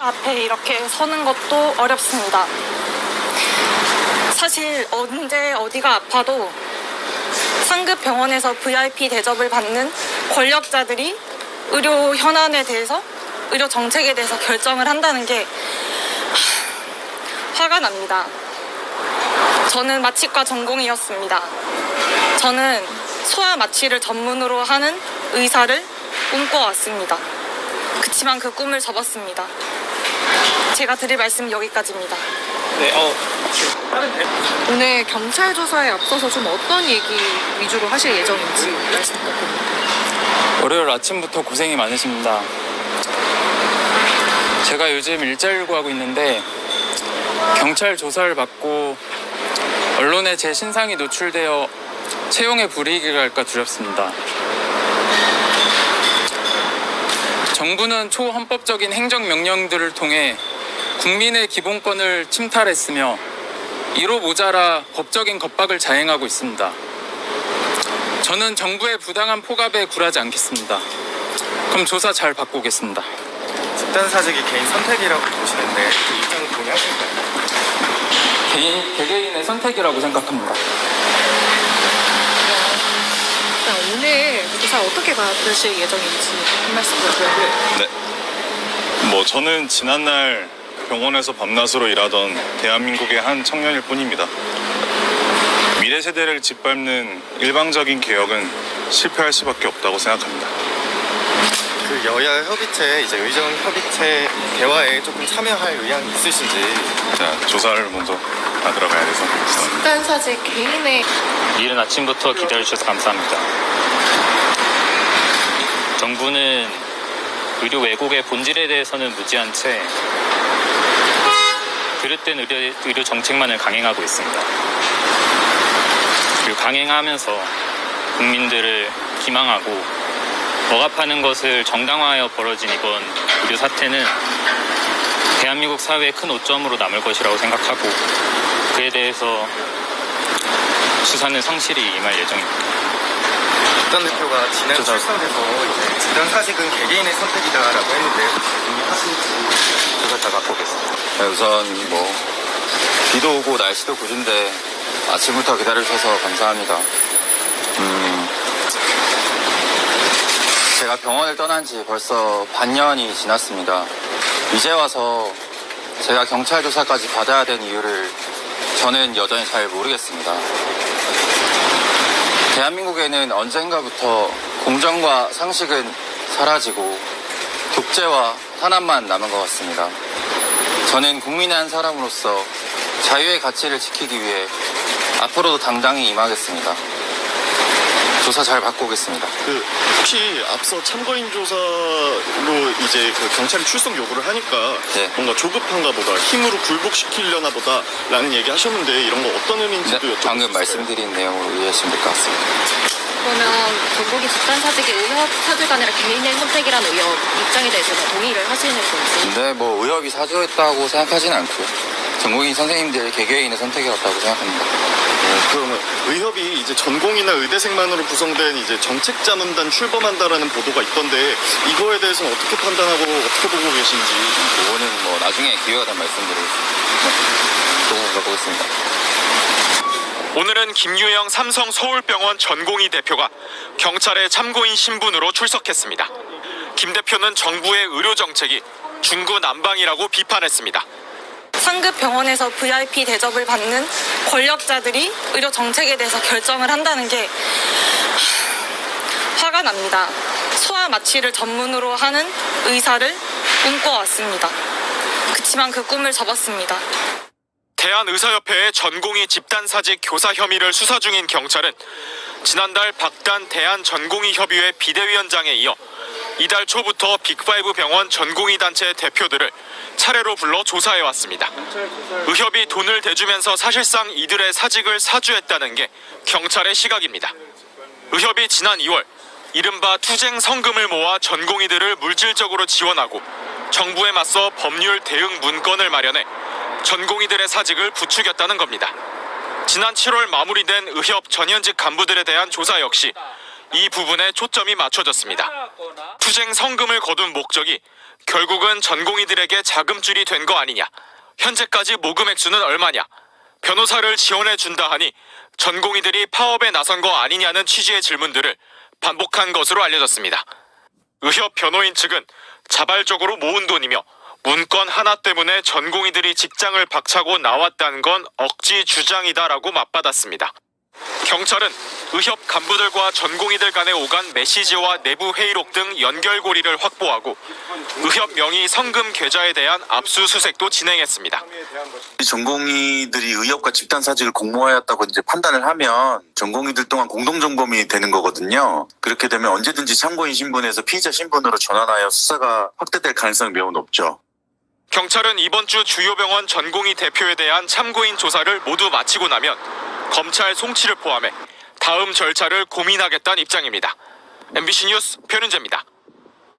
앞에 이렇게 서는 것도 어렵습니다. 사실 언제 어디가 아파도 상급 병원에서 VIP 대접을 받는 권력자들이 의료 현안에 대해서, 의료 정책에 대해서 결정을 한다는 게 화가 납니다. 저는 마취과 전공이었습니다. 저는 소아 마취를 전문으로 하는 의사를 꿈꿔왔습니다. 그치만 그 꿈을 접었습니다. 제가 드릴 말씀은 여기까지입니다. 네, 오늘 경찰 조사에 앞서서 좀 어떤 얘기 위주로 하실 예정인지 말씀 부탁드립니다. 월요일 아침부터 고생이 많으십니다. 제가 요즘 119 하고 있는데 경찰 조사를 받고 언론에 제 신상이 노출되어 채용에 불이익이 갈까 두렵습니다. 정부는 초헌법적인 행정명령들을 통해 국민의 기본권을 침탈했으며 이로 모자라 법적인 겁박을 자행하고 있습니다. 저는 정부의 부당한 포갑에 굴하지 않겠습니다. 그럼 조사 잘 받고 오겠습니다. 집단 사직이 개인 선택이라고 보시는데 그 입장 동의하실까요? 개개인의 선택이라고 생각합니다. 일단 오늘 조사 어떻게 받으실 예정인지 한 말씀 부탁드립니다. 네. 저는 지난날 병원에서 밤낮으로 일하던 대한민국의 한 청년일 뿐입니다. 미래 세대를 짓밟는 일방적인 개혁은 실패할 수밖에 없다고 생각합니다. 그 여야 협의체, 이제 의정 협의체 대화에 조금 참여할 의향이 있으신지. 자, 조사를 먼저 받으러 가야 돼서. 집단 사직 개인의 이른 아침부터 기다려주셔서 감사합니다. 정부는 의료 왜곡의 본질에 대해서는 무지한 채 그릇된 의료 정책만을 강행하고 있습니다. 그리고 강행하면서 국민들을 기망하고 억압하는 것을 정당화하여 벌어진 이번 의료 사태는 대한민국 사회의 큰 오점으로 남을 것이라고 생각하고 그에 대해서 수사는 성실히 임할 예정입니다. 집단 대표가 지난 출석에서 이제 집단 사직은 개개인의 선택이다라고 했는데 동의하시는지 조사 잘 받고 오겠습니다. 네, 우선 비도 오고 날씨도 굿인데 아침부터 기다려주셔서 감사합니다. 제가 병원을 떠난 지 벌써 반년이 지났습니다. 이제 와서 제가 경찰 조사까지 받아야 되는 이유를 저는 여전히 잘 모르겠습니다. 대한민국에는 언젠가부터 공정과 상식은 사라지고 독재와 탄압만 남은 것 같습니다. 저는 국민의 한 사람으로서 자유의 가치를 지키기 위해 앞으로도 당당히 임하겠습니다. 조사 잘 받고 오겠습니다. 혹시 앞서 참고인 조사로 이제 그 경찰이 출석 요구를 하니까 네. 뭔가 조급한가 보다, 힘으로 굴복시키려나 보다 라는 얘기 하셨는데 이런 거 어떤 의미인지도 네, 여쭤보고 방금 싶어요. 말씀드린 내용으로 이해하시면 될 것 같습니다. 그러면 전국이 집단 사직이 의협 사주가 아니라 개인의 선택이라는 의협 입장에 대해서는 동의를 하시는 건지. 근데 의협이 사주했다고 생각하지는 않고요. 전국인 선생님들 개개인의 선택이었다고 생각합니다. 그러면 의협이 이제 전공이나 의대생만으로 구성된 이제 정책자문단 출범한다라는 보도가 있던데 이거에 대해서는 어떻게 판단하고 어떻게 보고 계신지. 그거는 나중에 기회가 되면 말씀드리고 보겠습니다. 오늘은 김유영 삼성 서울병원 전공의 대표가 경찰의 참고인 신분으로 출석했습니다. 김 대표는 정부의 의료 정책이 중구난방이라고 비판했습니다. 상급 병원에서 VIP 대접을 받는 권력자들이 의료 정책에 대해서 결정을 한다는 게 화가 납니다. 소아 마취를 전문으로 하는 의사를 꿈꿔왔습니다. 그치만 그 꿈을 접었습니다. 대한의사협회의 전공의 집단사직 교사 혐의를 수사 중인 경찰은 지난달 박단 대한전공의협의회 비대위원장에 이어 이달 초부터 빅5 병원 전공의 단체 대표들을 차례로 불러 조사해왔습니다. 의협이 돈을 대주면서 사실상 이들의 사직을 사주했다는 게 경찰의 시각입니다. 의협이 지난 2월 이른바 투쟁 성금을 모아 전공의들을 물질적으로 지원하고 정부에 맞서 법률 대응 문건을 마련해 전공의들의 사직을 부추겼다는 겁니다. 지난 7월 마무리된 의협 전현직 간부들에 대한 조사 역시 이 부분에 초점이 맞춰졌습니다. 투쟁 성금을 거둔 목적이 결국은 전공의들에게 자금줄이 된 거 아니냐? 현재까지 모금 액수는 얼마냐? 변호사를 지원해 준다 하니 전공의들이 파업에 나선 거 아니냐는 취지의 질문들을 반복한 것으로 알려졌습니다. 의협 변호인 측은 자발적으로 모은 돈이며 문건 하나 때문에 전공의들이 직장을 박차고 나왔다는 건 억지 주장이다라고 맞받았습니다. 경찰은 의협 간부들과 전공의들 간에 오간 메시지와 내부 회의록 등 연결고리를 확보하고 의협 명의 성금 계좌에 대한 압수수색도 진행했습니다. 전공의들이 의협과 집단 사직을 공모하였다고 이제 판단을 하면 전공의들 동안 공동정범이 되는 거거든요. 그렇게 되면 언제든지 참고인 신분에서 피의자 신분으로 전환하여 수사가 확대될 가능성이 매우 높죠. 경찰은 이번 주 주요 병원 전공의 대표에 대한 참고인 조사를 모두 마치고 나면 검찰 송치를 포함해 다음 절차를 고민하겠다는 입장입니다. MBC 뉴스 변윤재입니다.